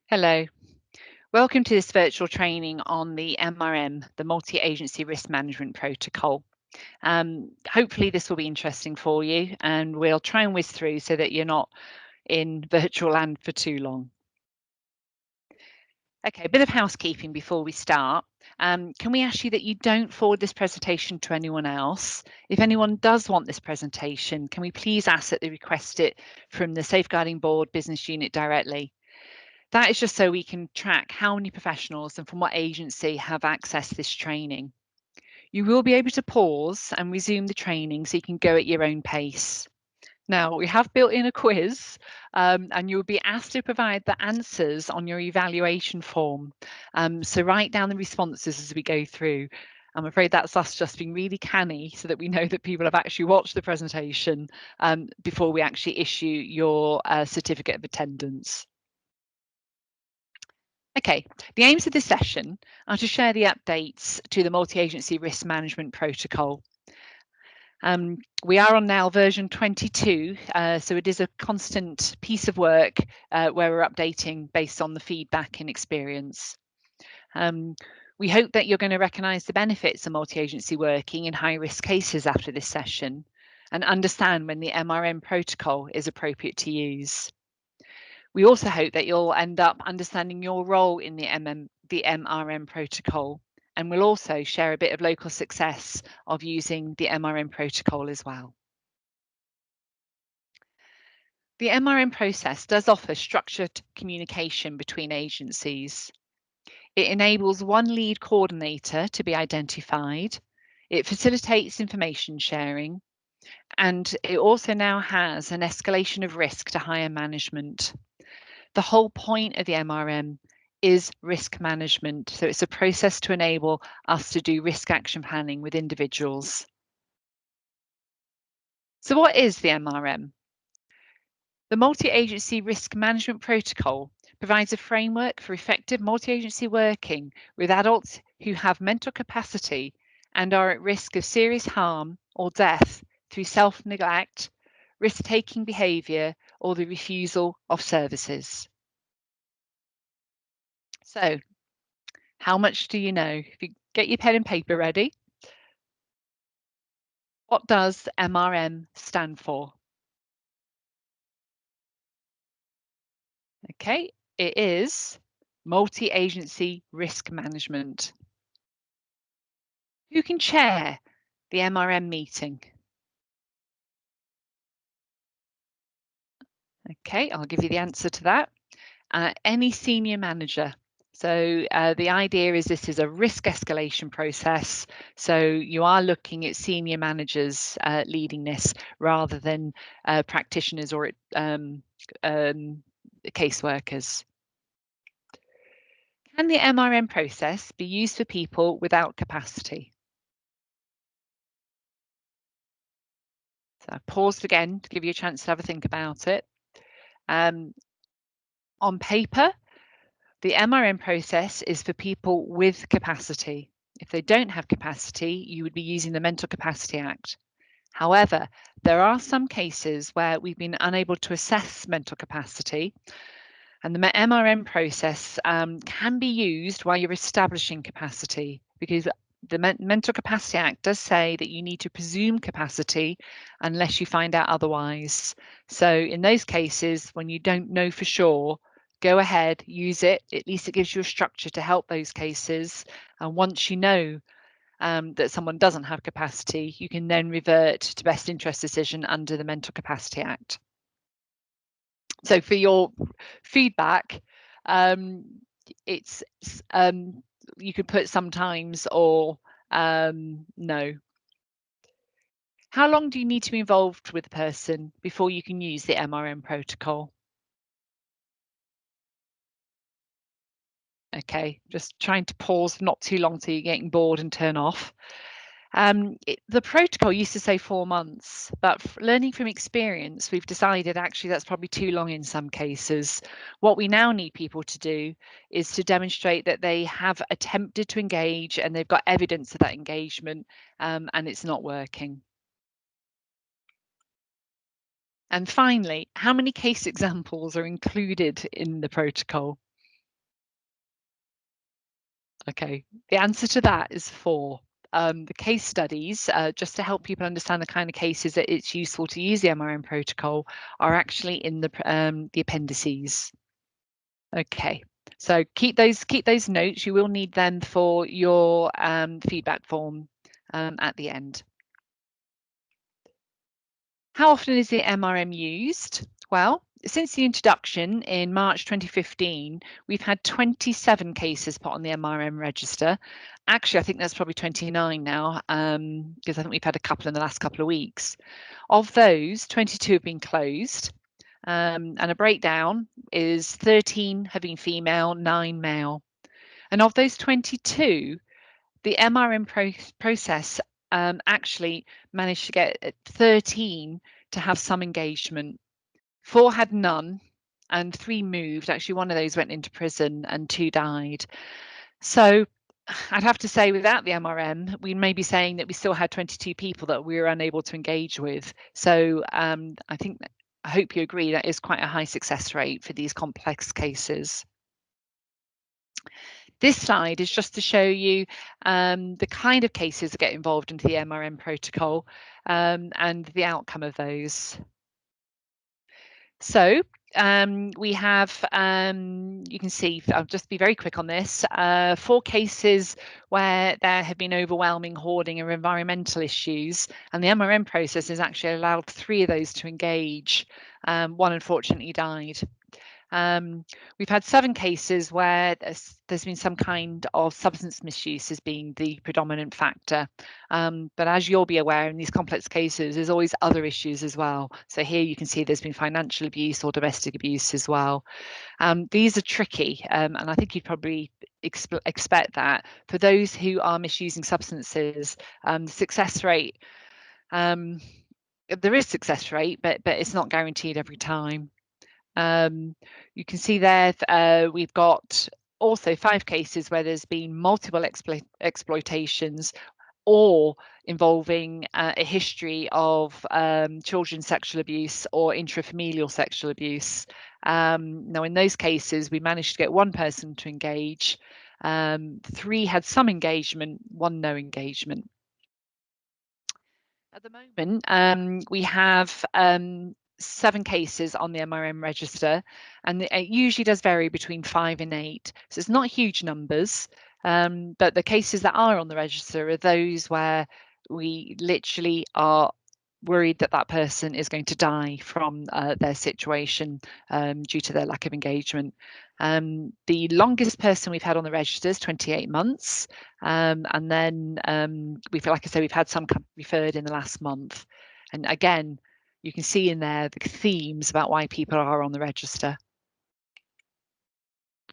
Hello, welcome to this virtual training on the MRM, the Multi-Agency Risk Management Protocol. Hopefully this will be interesting for you and we'll try and whiz through so that you're not in virtual land for too long. Okay, a bit of housekeeping before we start. Can we ask you that you don't forward this presentation to anyone else? If anyone does want this presentation, can we please ask that they request it from the Safeguarding Board Business Unit directly? That is just so we can track how many professionals and from what agency have accessed this training. You will be able to pause and resume the training so you can go at your own pace. Now, we have built in a quiz and you'll be asked to provide the answers on your evaluation form. So write down the responses as we go through. I'm afraid that's us just being really canny so that we know that people have actually watched the presentation before we actually issue your certificate of attendance. Okay, the aims of this session are to share the updates to the Multi-Agency Risk Management Protocol. We are on now version 22, so it is a constant piece of work where we're updating based on the feedback and experience. We hope that you're going to recognise the benefits of multi-agency working in high-risk cases after this session and understand when the MRM protocol is appropriate to use. We also hope that you'll end up understanding your role in the MRM protocol, and we'll also share a bit of local success of using the MRM protocol as well. The MRM process does offer structured communication between agencies. It enables one lead coordinator to be identified. It facilitates information sharing, and it also now has an escalation of risk to higher management. The whole point of the MRM is risk management. So it's a process to enable us to do risk action planning with individuals. So what is the MRM? The Multi-Agency Risk Management Protocol provides a framework for effective multi-agency working with adults who have mental capacity and are at risk of serious harm or death through self-neglect, risk-taking behaviour, or the refusal of services. So, how much do you know? If you get your pen and paper ready. What does MRM stand for? Okay, it is multi-agency risk management. Who can chair the MRM meeting? Okay, I'll give you the answer to that. Any senior manager. So the idea is this is a risk escalation process. So you are looking at senior managers leading this rather than practitioners or caseworkers. Can the MRM process be used for people without capacity? So I paused again to give you a chance to have a think about it. On paper, the MRM process is for people with capacity. If they don't have capacity, you would be using the Mental Capacity Act. However, there are some cases where we've been unable to assess mental capacity, and the MRM process can be used while you're establishing capacity, because the Mental Capacity Act does say that you need to presume capacity unless you find out otherwise. So in those cases, when you don't know for sure, go ahead, use it. At least it gives you a structure to help those cases. And once you know that someone doesn't have capacity, you can then revert to best interest decision under the Mental Capacity Act. So for your feedback, it's you could put sometimes or no. How long do you need to be involved with the person before you can use the MRM protocol? Okay, just trying to pause not too long so you're getting bored and turn off. The protocol used to say 4 months, but learning from experience, we've decided actually that's probably too long in some cases. What we now need people to do is to demonstrate that they have attempted to engage and they've got evidence of that engagement and it's not working. And finally, how many case examples are included in the protocol? Okay, the answer to that is 4. The case studies, just to help people understand the kind of cases that it's useful to use the MRM protocol, are actually in the appendices. Okay, so keep those notes. You will need them for your feedback form at the end. How often is the MRM used? Well, since the introduction in March 2015, we've had 27 cases put on the MRM register. Actually, I think that's probably 29 now, because I think we've had a couple in the last couple of weeks. Of those, 22 have been closed, and a breakdown is 13 have been female, 9 male. And of those 22, the MRM process actually managed to get 13 to have some engagement. 4 had none, and 3 moved. Actually, one of those went into prison and 2 died. So I'd have to say without the MRM, we may be saying that we still had 22 people that we were unable to engage with. So I hope you agree that is quite a high success rate for these complex cases. This slide is just to show you the kind of cases that get involved into the MRM protocol and the outcome of those. So we have, you can see, I'll just be very quick on this, 4 cases where there have been overwhelming hoarding or environmental issues, and the MRM process has actually allowed 3 of those to engage. 1 unfortunately died. We've had 7 cases where there's been some kind of substance misuse as being the predominant factor. But as you'll be aware, in these complex cases, there's always other issues as well. So here you can see there's been financial abuse or domestic abuse as well. These are tricky, and I think you'd probably expect that. For those who are misusing substances, the success rate, there is success rate, but it's not guaranteed every time. You can see there we've got also 5 cases where there's been multiple exploitations or involving a history of children's sexual abuse or intrafamilial sexual abuse. Now, in those cases, we managed to get 1 person to engage. 3 had some engagement, 1 no engagement. At the moment, we have 7 cases on the MRM register, and it usually does vary between 5 and 8. So it's not huge numbers, but the cases that are on the register are those where we literally are worried that that person is going to die from their situation due to their lack of engagement. The longest person we've had on the register is 28 months. And then we feel, like I said, we've had some referred in the last month. And again, you can see in there the themes about why people are on the register.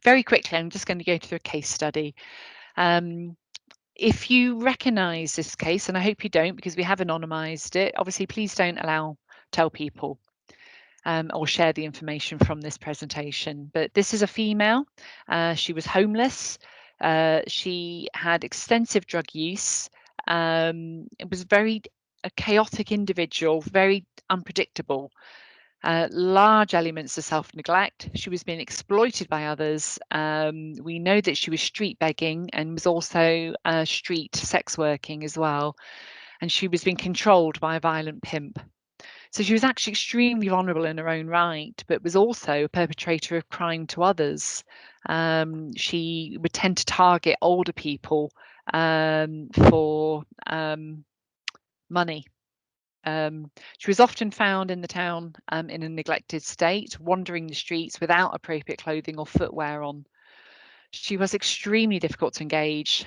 Very quickly, I'm just going to go through a case study. If you recognise this case, and I hope you don't because we have anonymised it, obviously please don't tell people or share the information from this presentation. But this is a female. She was homeless. She had extensive drug use. It was a chaotic individual, very unpredictable. Large elements of self-neglect. She was being exploited by others. We know that she was street begging and was also street sex working as well. And she was being controlled by a violent pimp. So she was actually extremely vulnerable in her own right, but was also a perpetrator of crime to others. She would tend to target older people for money. She was often found in the town in a neglected state, wandering the streets without appropriate clothing or footwear on. She was extremely difficult to engage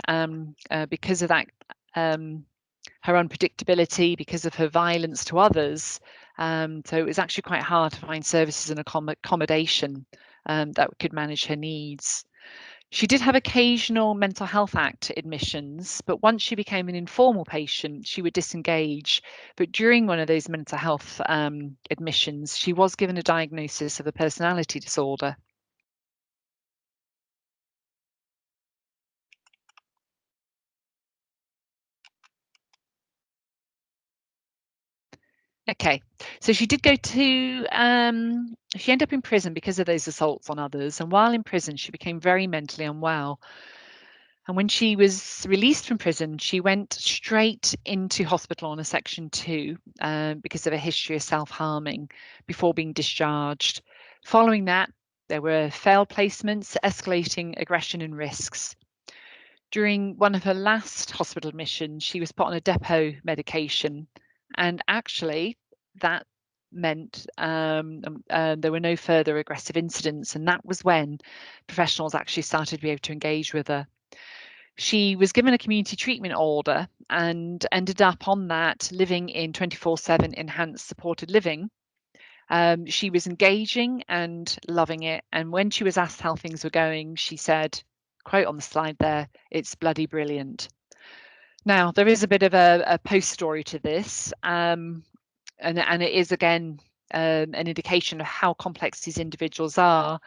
because of that, her unpredictability, because of her violence to others. So it was actually quite hard to find services and accommodation that could manage her needs. She did have occasional Mental Health Act admissions, but once she became an informal patient, she would disengage. But during one of those mental health admissions, she was given a diagnosis of a personality disorder. Okay, so she did go to, she ended up in prison because of those assaults on others. And while in prison, she became very mentally unwell. And when she was released from prison, she went straight into hospital on a Section 2 because of a history of self-harming before being discharged. Following that, there were failed placements, escalating aggression and risks. During one of her last hospital admissions, she was put on a depot medication, and actually that meant there were no further aggressive incidents, and that was when professionals actually started to be able to engage with her. She was given a community treatment order and ended up on that living in 24/7 enhanced supported living. She was engaging and loving it. And when she was asked how things were going, she said, quote on the slide there, "It's bloody brilliant." Now, there is a bit of a post story to this, and it is again an indication of how complex these individuals are.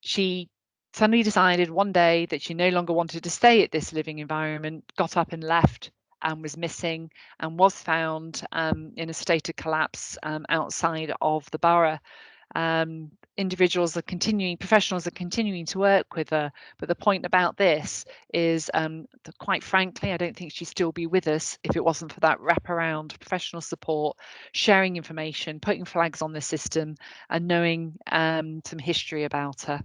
She suddenly decided one day that she no longer wanted to stay at this living environment, got up and left, and was missing, and was found in a state of collapse outside of the borough. Professionals are continuing to work with her, but the point about this is that quite frankly, I don't think she'd still be with us if it wasn't for that wraparound professional support, sharing information, putting flags on the system, and knowing some history about her.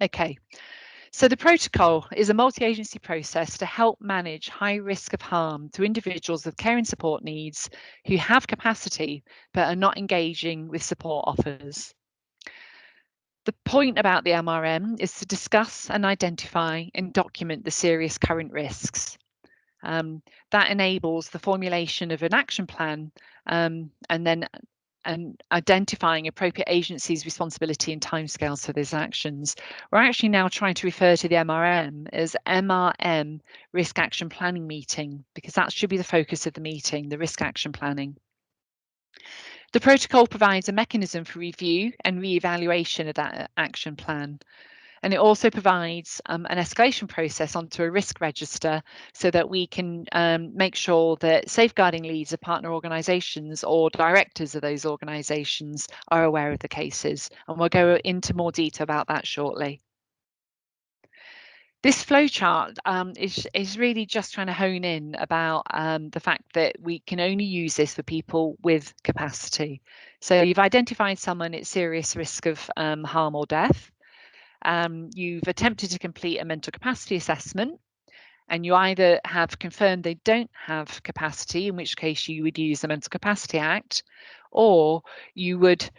Okay, so the protocol is a multi-agency process to help manage high risk of harm to individuals with care and support needs who have capacity but are not engaging with support offers. The point about the MRM is to discuss and identify and document the serious current risks. That enables the formulation of an action plan and identifying appropriate agencies' responsibility and timescales for those actions. We're actually now trying to refer to the MRM as MRM Risk Action Planning Meeting, because that should be the focus of the meeting, the risk action planning. The protocol provides a mechanism for review and re-evaluation of that action plan. And it also provides an escalation process onto a risk register so that we can make sure that safeguarding leads of partner organisations or directors of those organisations are aware of the cases. And we'll go into more detail about that shortly. This flowchart is really just trying to hone in about the fact that we can only use this for people with capacity. So you've identified someone at serious risk of harm or death. You've attempted to complete a mental capacity assessment, and you either have confirmed they don't have capacity, in which case you would use the Mental Capacity Act, or you would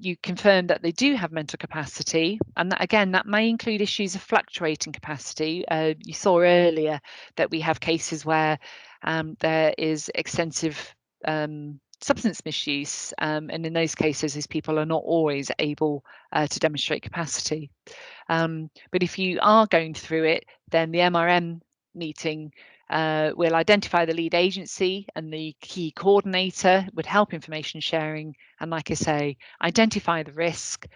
you confirm that they do have mental capacity, and that, again, that may include issues of fluctuating capacity. You saw earlier that we have cases where there is extensive substance misuse, and in those cases, these people are not always able to demonstrate capacity. But if you are going through it, then the MRM meeting will identify the lead agency, and the key coordinator would help information sharing. And like I say, identify the risk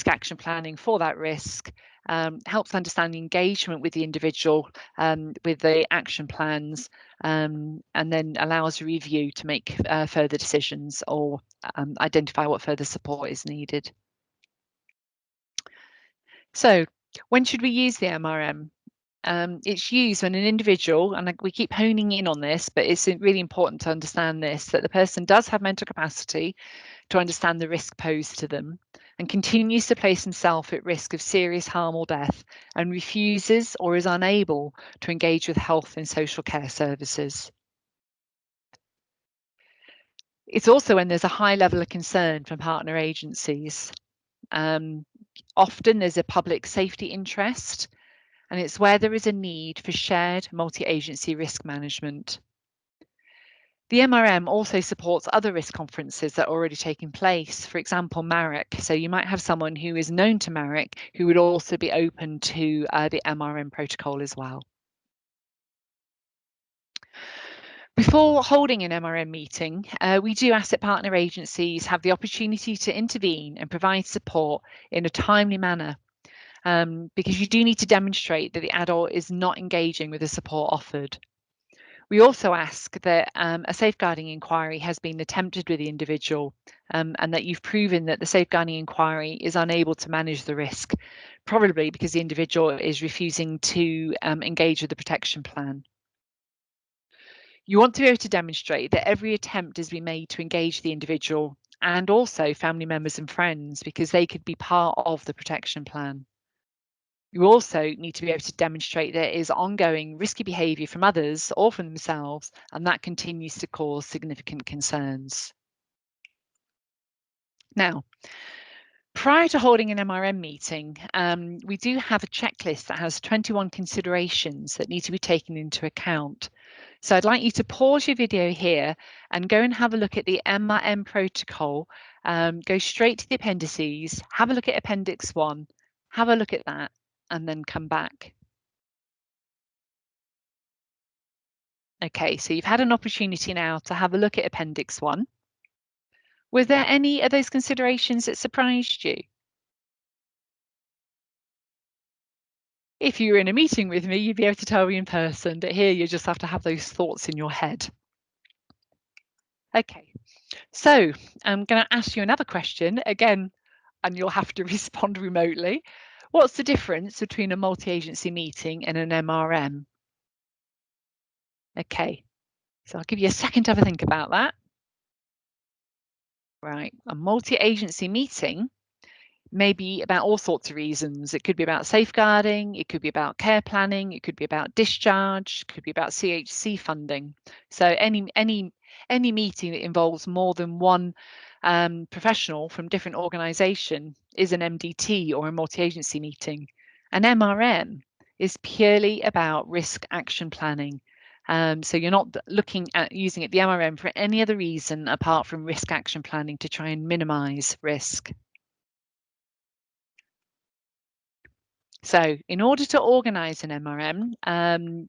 action planning for that risk, helps understand the engagement with the individual with the action plans, and then allows a review to make further decisions or identify what further support is needed. So when should we use the MRM? It's used when an individual, and we keep honing in on this, but it's really important to understand this, that the person does have mental capacity to understand the risk posed to them and continues to place himself at risk of serious harm or death and refuses or is unable to engage with health and social care services. It's also when there's a high level of concern from partner agencies. Often there's a public safety interest, and it's where there is a need for shared multi-agency risk management. The MRM also supports other risk conferences that are already taking place, for example, MARIC. So you might have someone who is known to MARIC who would also be open to the MRM protocol as well. Before holding an MRM meeting, we do ask that partner agencies have the opportunity to intervene and provide support in a timely manner, because you do need to demonstrate that the adult is not engaging with the support offered. We also ask that a safeguarding inquiry has been attempted with the individual and that you've proven that the safeguarding inquiry is unable to manage the risk, probably because the individual is refusing to engage with the protection plan. You want to be able to demonstrate that every attempt has been made to engage the individual and also family members and friends because they could be part of the protection plan. You also need to be able to demonstrate there is ongoing risky behaviour from others or from themselves, and that continues to cause significant concerns. Now, prior to holding an MRM meeting, we do have a checklist that has 21 considerations that need to be taken into account. So I'd like you to pause your video here and go and have a look at the MRM protocol. Go straight to the appendices, have a look at Appendix 1, have a look at that, and then come back. Okay, so you've had an opportunity now to have a look at Appendix 1. Was there any of those considerations that surprised you? If you were in a meeting with me, you'd be able to tell me in person, but here you just have to have those thoughts in your head. Okay, so I'm going to ask you another question again, and you'll have to respond remotely. What's the difference between a multi-agency meeting and an MRM? Okay, so I'll give you a second to have a think about that. Right, a multi-agency meeting may be about all sorts of reasons. It could be about safeguarding, it could be about care planning, it could be about discharge, it could be about CHC funding. So any meeting that involves more than one professional from different organisation is an MDT or a multi-agency meeting. An MRM is purely about risk action planning. So you're not looking at using the MRM for any other reason apart from risk action planning to try and minimise risk. So in order to organise an MRM,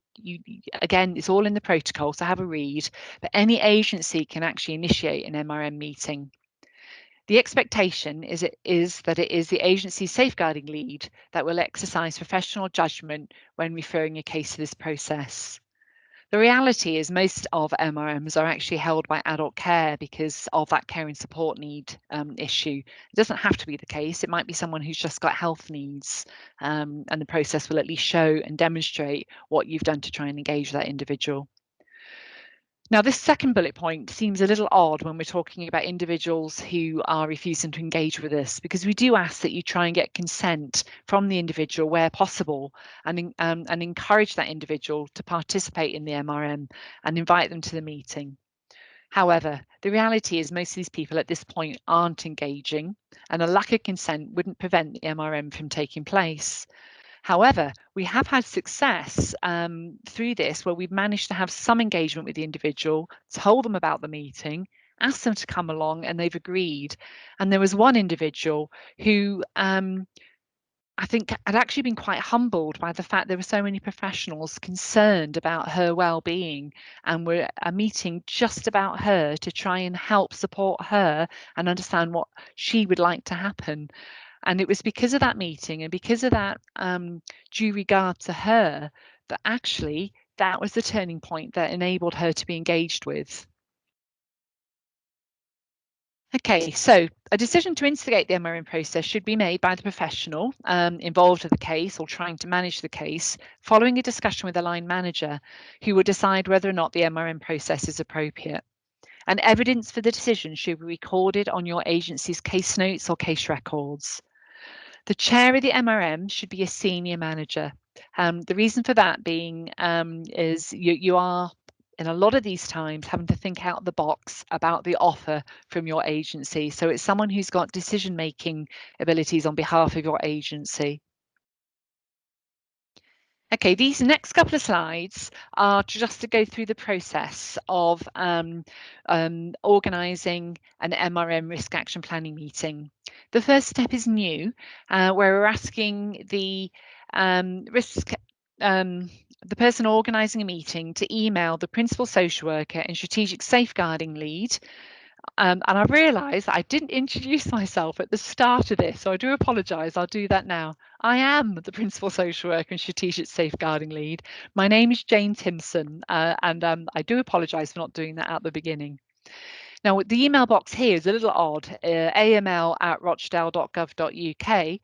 again, it's all in the protocol, so have a read, but any agency can actually initiate an MRM meeting. The expectation is that it is the agency's safeguarding lead that will exercise professional judgment when referring a case to this process. The reality is most of MRMs are actually held by adult care because of that care and support need issue. It doesn't have to be the case. It might be someone who's just got health needs, and the process will at least show and demonstrate what you've done to try and engage that individual. Now, this second bullet point seems a little odd when we're talking about individuals who are refusing to engage with us, because we do ask that you try and get consent from the individual where possible and encourage that individual to participate in the MRM and invite them to the meeting. However, the reality is most of these people at this point aren't engaging, and a lack of consent wouldn't prevent the MRM from taking place. However, we have had success through this where we've managed to have some engagement with the individual, told them about the meeting, asked them to come along, and they've agreed. And there was one individual who I think had actually been quite humbled by the fact there were so many professionals concerned about her well-being and were a meeting just about her to try and help support her and understand what she would like to happen. And it was because of that meeting and because of that due regard to her that actually that was the turning point that enabled her to be engaged with. Okay, so a decision to instigate the MRM process should be made by the professional involved in the case or trying to manage the case, following a discussion with the line manager, who will decide whether or not the MRM process is appropriate. And evidence for the decision should be recorded on your agency's case notes or case records. The chair of the MRM should be a senior manager. The reason for that being is you are, in a lot of these times, having to think out of the box about the offer from your agency. So it's someone who's got decision-making abilities on behalf of your agency. Okay, these next couple of slides are just to go through the process of organising an MRM risk action planning meeting. The first step is new, where we're asking the the person organising a meeting to email the principal social worker and strategic safeguarding lead And I've realised I didn't introduce myself at the start of this, so I do apologise. I'll do that now. I am the Principal Social Worker and Strategic Safeguarding Lead. My name is Jane Timpson, and I do apologise for not doing that at the beginning. Now, the email box here is a little odd, aml@rochdale.gov.uk.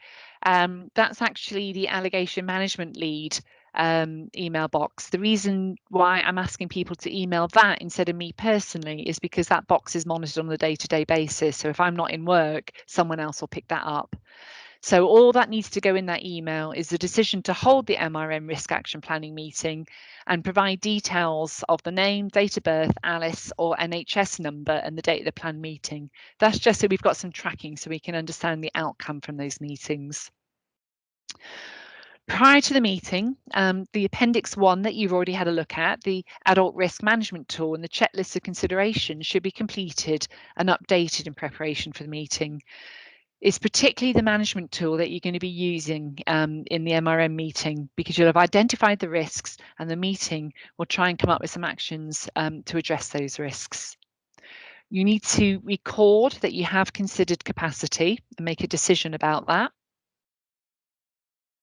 That's actually the Allegation Management Lead email box. The reason why I'm asking people to email that instead of me personally is because that box is monitored on a day-to-day basis. So if I'm not in work, someone else will pick that up. So all that needs to go in that email is the decision to hold the MRM risk action planning meeting and provide details of the name, date of birth, Alice, or NHS number and the date of the planned meeting. That's just so we've got some tracking so we can understand the outcome from those meetings. Prior to the meeting, the Appendix 1 that you've already had a look at, the Adult Risk Management Tool and the checklist of considerations should be completed and updated in preparation for the meeting. It's particularly the management tool that you're going to be using in the MRM meeting, because you'll have identified the risks and the meeting will try and come up with some actions to address those risks. You need to record that you have considered capacity and make a decision about that.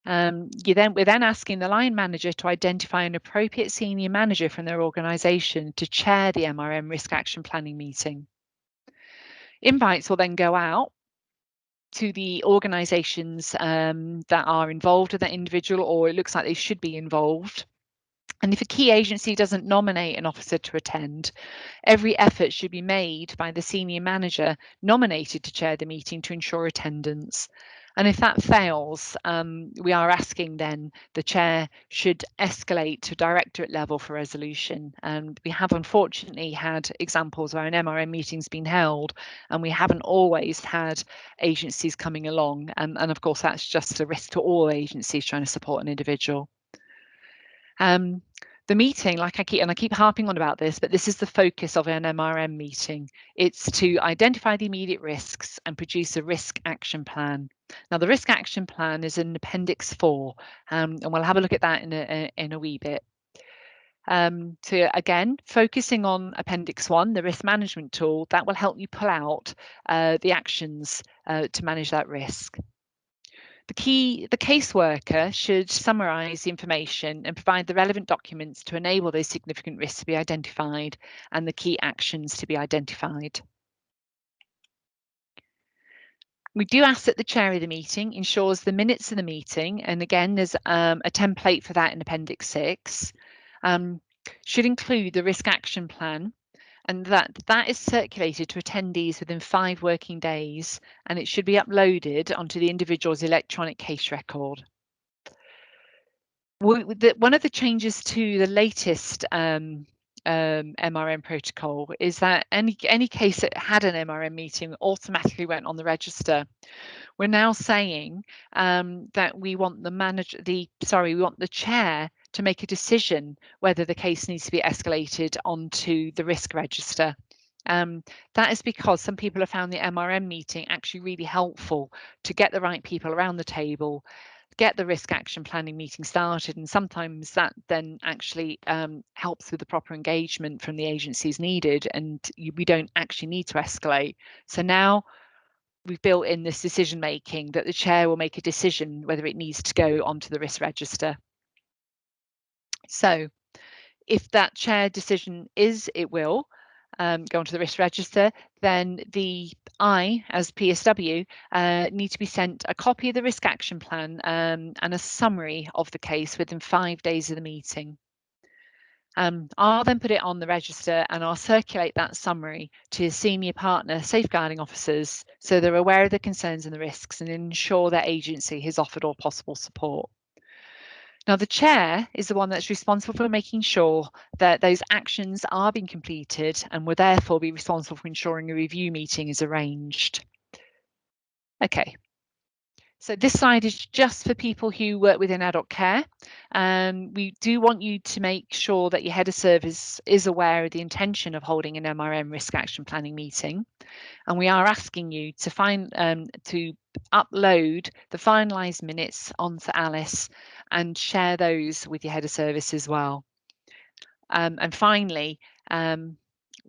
We're then asking the line manager to identify an appropriate senior manager from their organisation to chair the MRM risk action planning meeting. Invites will then go out to the organisations that are involved with that individual, or it looks like they should be involved. And if a key agency doesn't nominate an officer to attend, every effort should be made by the senior manager nominated to chair the meeting to ensure attendance. And if that fails, we are asking then the chair should escalate to directorate level for resolution. And we have unfortunately had examples where an MRM meeting's been held and we haven't always had agencies coming along. And of course, that's just a risk to all agencies trying to support an individual. The meeting, I keep harping on about this, but this is the focus of an MRM meeting. It's to identify the immediate risks and produce a risk action plan. Now, the risk action plan is in Appendix 4, and we'll have a look at that in a wee bit. So again, focusing on Appendix 1, the risk management tool, that will help you pull out the actions to manage that risk. The caseworker should summarise the information and provide the relevant documents to enable those significant risks to be identified and the key actions to be identified. We do ask that the chair of the meeting ensures the minutes of the meeting, and again, there's a template for that in Appendix 6, should include the risk action plan, and that is circulated to attendees within 5 working days, and it should be uploaded onto the individual's electronic case record. One of the changes to the latest MRM protocol is that any case that had an MRM meeting automatically went on the register. We're now saying that we want the chair to make a decision whether the case needs to be escalated onto the risk register. That is because some people have found the MRM meeting actually really helpful to get the right people around the table, get the risk action planning meeting started, and sometimes that then actually helps with the proper engagement from the agencies needed, and we don't actually need to escalate. So now we've built in this decision making that the chair will make a decision whether it needs to go onto the risk register. So if that chair decision is it will go onto the risk register, then I, as PSW, need to be sent a copy of the risk action plan and a summary of the case within 5 days of the meeting. I'll then put it on the register and I'll circulate that summary to senior partner safeguarding officers so they're aware of the concerns and the risks and ensure their agency has offered all possible support. Now, the chair is the one that's responsible for making sure that those actions are being completed and will therefore be responsible for ensuring a review meeting is arranged. Okay. So this slide is just for people who work within adult care. We do want you to make sure that your head of service is aware of the intention of holding an MRM risk action planning meeting. And we are asking you to upload the finalised minutes onto Alice and share those with your head of service as well. And finally,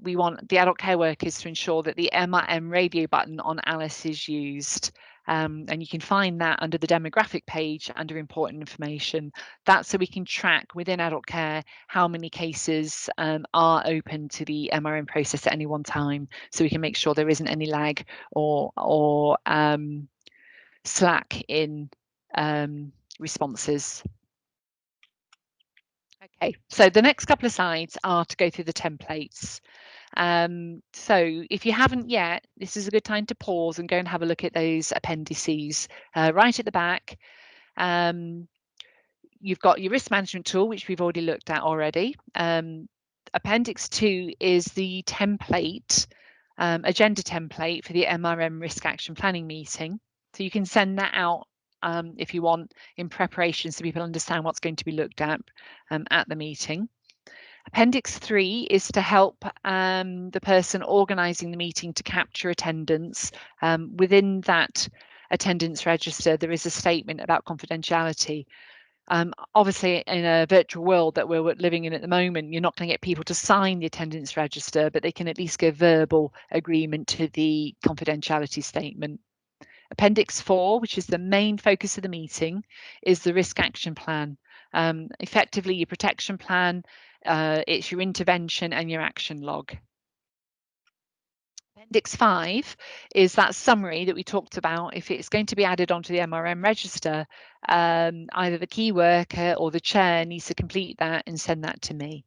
we want the adult care workers to ensure that the MRM radio button on Alice is used. And you can find that under the demographic page under important information. That's so we can track within adult care how many cases are open to the MRM process at any one time, so we can make sure there isn't any lag or slack in responses. Okay, so the next couple of slides are to go through the templates. So if you haven't yet, this is a good time to pause and go and have a look at those appendices. Right at the back, you've got your risk management tool, which we've already looked at already. Appendix 2 is the template, agenda template for the MRM risk action planning meeting. So you can send that out if you want in preparation so people understand what's going to be looked at the meeting. Appendix 3 is to help the person organising the meeting to capture attendance. Within that attendance register, there is a statement about confidentiality. Obviously, in a virtual world that we're living in at the moment, you're not going to get people to sign the attendance register, but they can at least give verbal agreement to the confidentiality statement. Appendix 4, which is the main focus of the meeting, is the risk action plan. Effectively, your protection plan, it's your intervention and your action log. Appendix 5 is that summary that we talked about. If it's going to be added onto the MRM register, either the key worker or the chair needs to complete that and send that to me.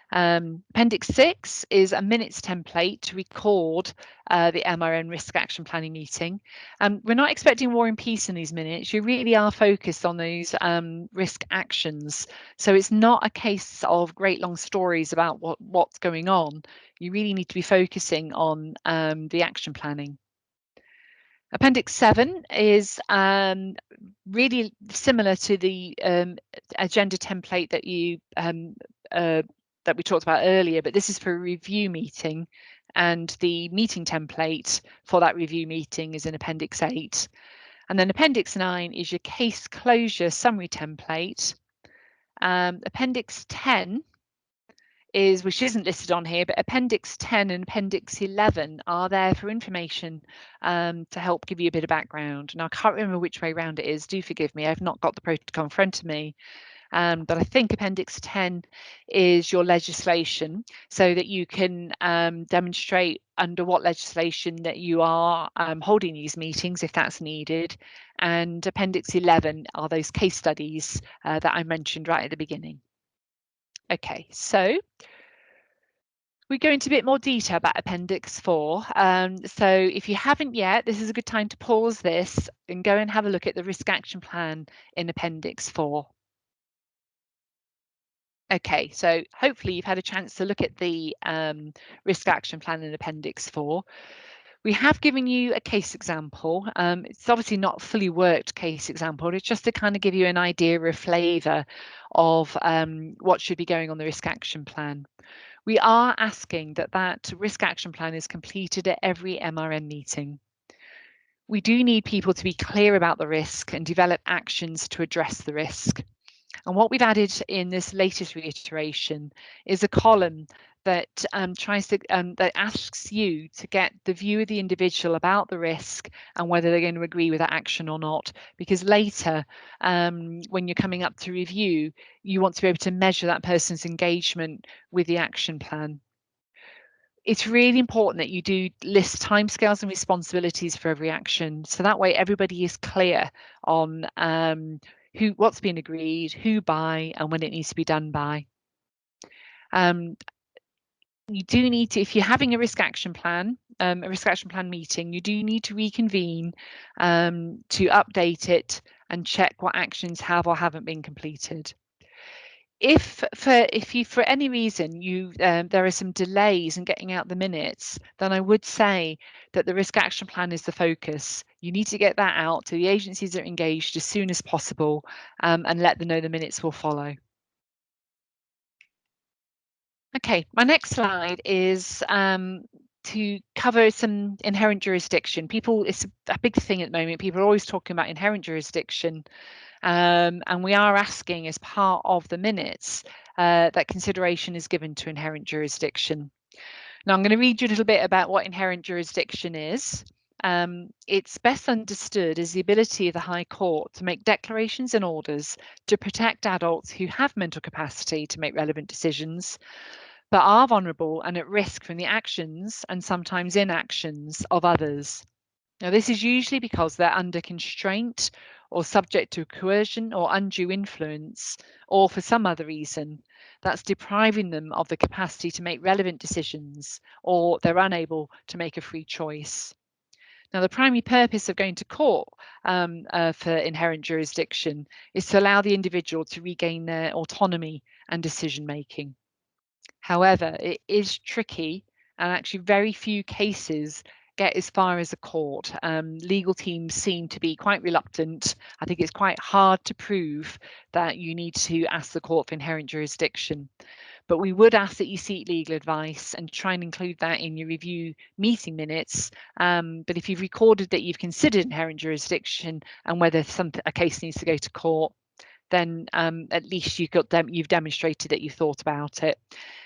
Appendix 6 is a minutes template to record the MRM risk action planning meeting. We're not expecting war and peace in these minutes. You really are focused on those risk actions. So it's not a case of great long stories about what's going on. You really need to be focusing on the action planning. Appendix 7 is really similar to the agenda template that you that we talked about earlier, but this is for a review meeting, and the meeting template for that review meeting is in Appendix 8. And then Appendix 9 is your case closure summary template. Appendix 10 is, which isn't listed on here, but Appendix 10 and Appendix 11 are there for information to help give you a bit of background. Now, I can't remember which way around it is. Do forgive me, I've not got the protocol in front of me. But I think Appendix 10 is your legislation, so that you can demonstrate under what legislation that you are holding these meetings if that's needed. And Appendix 11 are those case studies that I mentioned right at the beginning. Okay, so we go into a bit more detail about Appendix 4. So if you haven't yet, this is a good time to pause this and go and have a look at the risk action plan in Appendix 4. Okay, so hopefully you've had a chance to look at the risk action plan in Appendix 4. We have given you a case example. It's obviously not a fully worked case example. It's just to kind of give you an idea or a flavour of what should be going on the risk action plan. We are asking that that risk action plan is completed at every MRM meeting. We do need people to be clear about the risk and develop actions to address the risk. And what we've added in this latest reiteration is a column that tries to that asks you to get the view of the individual about the risk and whether they're going to agree with that action or not. Because later, when you're coming up to review, you want to be able to measure that person's engagement with the action plan. It's really important that you do list timescales and responsibilities for every action, so that way everybody is clear on what's been agreed, who by, and when it needs to be done by. You do need to, if you're having a risk action plan meeting, you do need to reconvene to update it and check what actions have or haven't been completed. If for any reason there are some delays in getting out the minutes, then I would say that the risk action plan is the focus. You need to get that out to the agencies that are engaged as soon as possible and let them know the minutes will follow. Okay, my next slide is to cover some inherent jurisdiction. It's a big thing at the moment. People are always talking about inherent jurisdiction. And we are asking as part of the minutes that consideration is given to inherent jurisdiction. Now I'm going to read you a little bit about what inherent jurisdiction is. It's best understood as the ability of the High Court to make declarations and orders to protect adults who have mental capacity to make relevant decisions, but are vulnerable and at risk from the actions and sometimes inactions of others. Now, this is usually because they're under constraint or subject to coercion or undue influence, or for some other reason that's depriving them of the capacity to make relevant decisions, or they're unable to make a free choice. Now, the primary purpose of going to court for inherent jurisdiction is to allow the individual to regain their autonomy and decision making. However, it is tricky, and actually very few cases get as far as a court. Legal teams seem to be quite reluctant. I think it's quite hard to prove that you need to ask the court for inherent jurisdiction. But we would ask that you seek legal advice and try and include that in your review meeting minutes. But if you've recorded that you've considered inherent jurisdiction and whether a case needs to go to court, then at least you've demonstrated that you thought about it.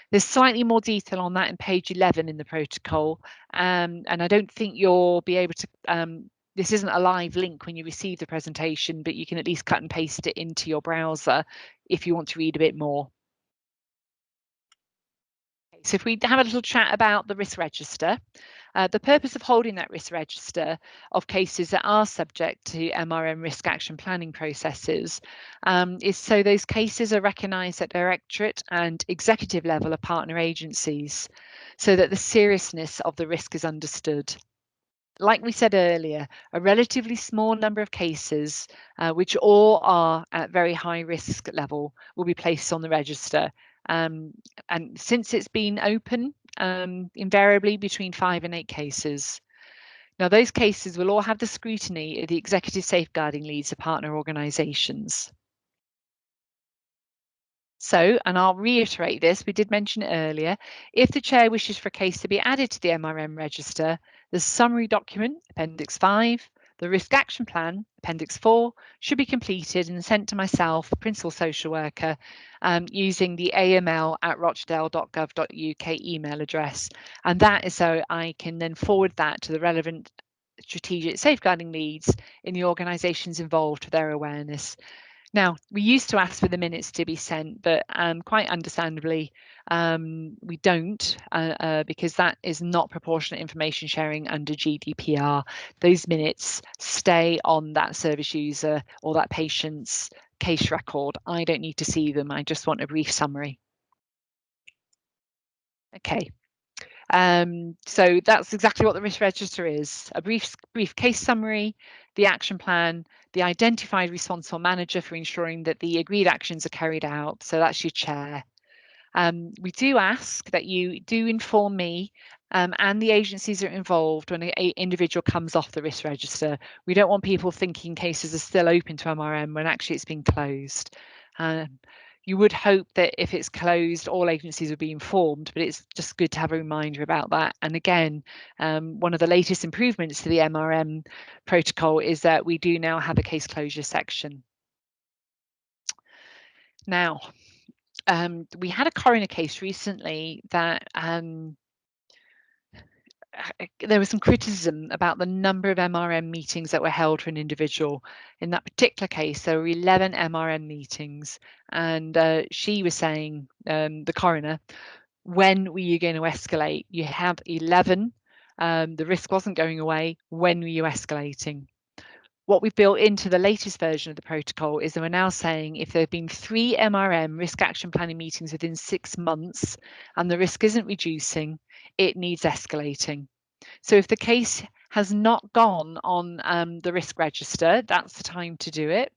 There's slightly more detail on that in page 11 in the protocol, and I don't think you'll be able to, this isn't a live link when you receive the presentation, but you can at least cut and paste it into your browser if you want to read a bit more. So if we have a little chat about the risk register, the purpose of holding that risk register of cases that are subject to MRM risk action planning processes is so those cases are recognised at directorate and executive level of partner agencies, so that the seriousness of the risk is understood. Like we said earlier, a relatively small number of cases, which all are at very high risk level, will be placed on the register. And since it's been open, invariably between 5 and 8 cases. Now, those cases will all have the scrutiny of the executive safeguarding leads of partner organisations. So, and I'll reiterate this, we did mention it earlier, if the chair wishes for a case to be added to the MRM register, the summary document, Appendix 5, the risk action plan, Appendix 4, should be completed and sent to myself, Principal Social Worker, using the aml@rochdale.gov.uk email address. And that is so I can then forward that to the relevant strategic safeguarding leads in the organisations involved for their awareness. Now, we used to ask for the minutes to be sent, but quite understandably, we don't because that is not proportionate information sharing under GDPR. Those minutes stay on that service user or that patient's case record. I don't need to see them. I just want a brief summary. Okay. So that's exactly what the risk register is, a brief case summary, the action plan, the identified responsible manager for ensuring that the agreed actions are carried out. So that's your chair. We do ask that you do inform me and the agencies that are involved when an individual comes off the risk register. We don't want people thinking cases are still open to MRM when actually it's been closed. You would hope that if it's closed, all agencies would be informed, but it's just good to have a reminder about that. And again, one of the latest improvements to the MRM protocol is that we do now have a case closure section. Now, we had a coroner case recently that there was some criticism about the number of MRM meetings that were held for an individual. In that particular case, there were 11 MRM meetings, and she was saying, the coroner, when were you going to escalate? You have 11, the risk wasn't going away, when were you escalating? What we've built into the latest version of the protocol is that we're now saying if there have been 3 MRM risk action planning meetings within 6 months and the risk isn't reducing, it needs escalating. So if the case has not gone on the risk register, that's the time to do it.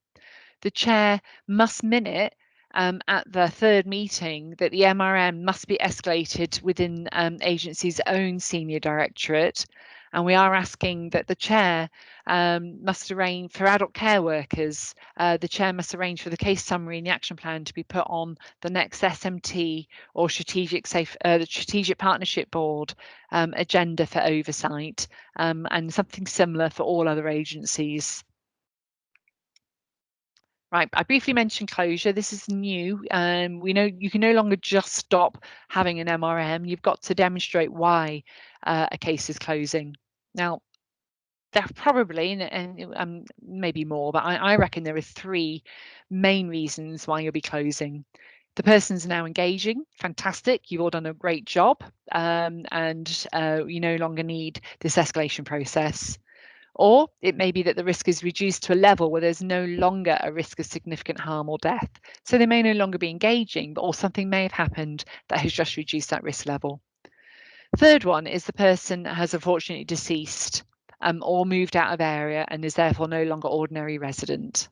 The chair must minute at the 3rd meeting that the MRM must be escalated within agency's own senior directorate. And we are asking that the chair must arrange for adult care workers, the chair must arrange for the case summary and the action plan to be put on the next SMT or the strategic partnership board agenda for oversight, and something similar for all other agencies. Right, I briefly mentioned closure. This is new. We know you can no longer just stop having an MRM. You've got to demonstrate why a case is closing. Now, there probably, and maybe more, but I reckon there are three main reasons why you'll be closing. The person's now engaging, fantastic, you've all done a great job, and you no longer need this escalation process. Or it may be that the risk is reduced to a level where there's no longer a risk of significant harm or death. So they may no longer be engaging, or something may have happened that has just reduced that risk level. Third one is the person has unfortunately deceased or moved out of area and is therefore no longer ordinary resident.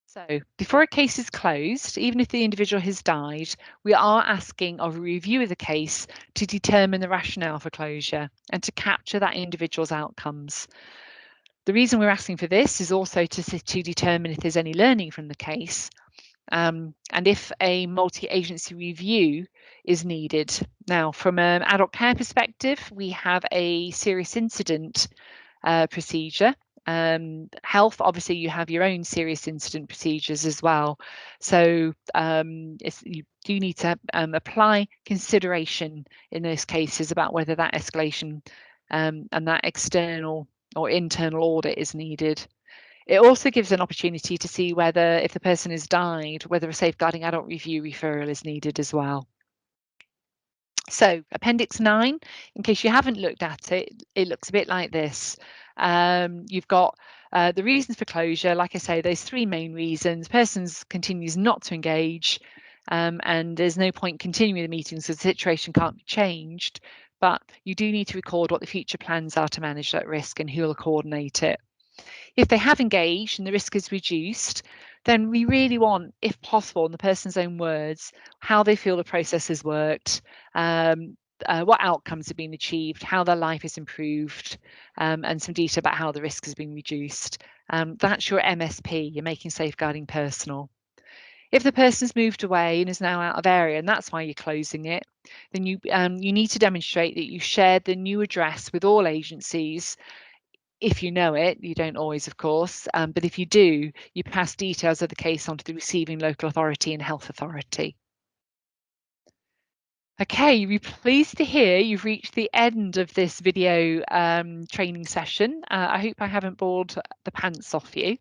So before a case is closed, even if the individual has died, we are asking of a review of the case to determine the rationale for closure and to capture that individual's outcomes. The reason we're asking for this is also to determine if there's any learning from the case, and if a multi-agency review is needed. Now, from an adult care perspective, we have a serious incident procedure. Health, obviously, you have your own serious incident procedures as well. So you do need to apply consideration in those cases about whether that escalation and that external or internal audit is needed. It also gives an opportunity to see whether, if the person has died, whether a safeguarding adult review referral is needed as well. So Appendix 9, in case you haven't looked at it, it looks a bit like this. You've got the reasons for closure, like I say, those three main reasons. Persons continues not to engage, and there's no point continuing the meetings because the situation can't be changed, but you do need to record what the future plans are to manage that risk and who will coordinate it. If they have engaged and the risk is reduced, then we really want, if possible, in the person's own words, how they feel the process has worked, what outcomes have been achieved, how their life has improved, and some detail about how the risk has been reduced. That's your MSP, you're making safeguarding personal. If the person's moved away and is now out of area, and that's why you're closing it, then you need to demonstrate that you shared the new address with all agencies. If you know it, you don't always, of course, but if you do, you pass details of the case onto the receiving local authority and health authority. Okay, you'll be pleased to hear you've reached the end of this video training session. I hope I haven't bored the pants off you.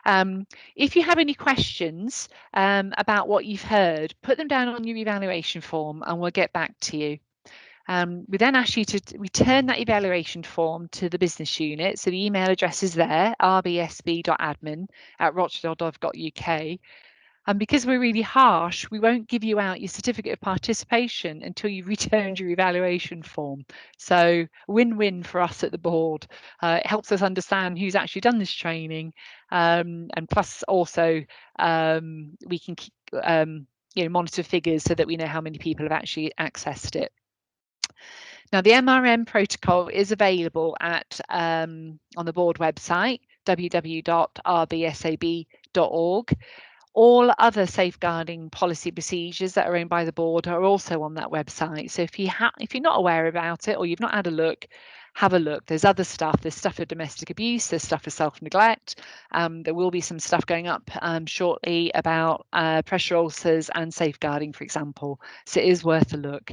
If you have any questions about what you've heard, put them down on your evaluation form and we'll get back to you. We then ask you to return that evaluation form to the business unit. So the email address is there, rbsb.admin@rochdale.gov.uk. And because we're really harsh, we won't give you out your certificate of participation until you've returned your evaluation form. So win-win for us at the board. It helps us understand who's actually done this training, and plus also we can keep, monitor figures so that we know how many people have actually accessed it. Now, the MRM protocol is available at on the board website, www.rbsab.org. All other safeguarding policy procedures that are owned by the board are also on that website. So if you're not aware about it or you've not had a look, have a look. There's other stuff. There's stuff for domestic abuse. There's stuff for self-neglect. There will be some stuff going up shortly about pressure ulcers and safeguarding, for example. So it is worth a look.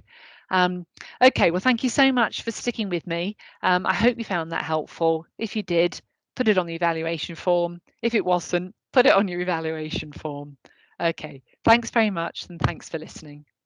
Okay, well, thank you so much for sticking with me. I hope you found that helpful. If you did, put it on the evaluation form. If it wasn't, put it on your evaluation form. Okay, thanks very much and thanks for listening.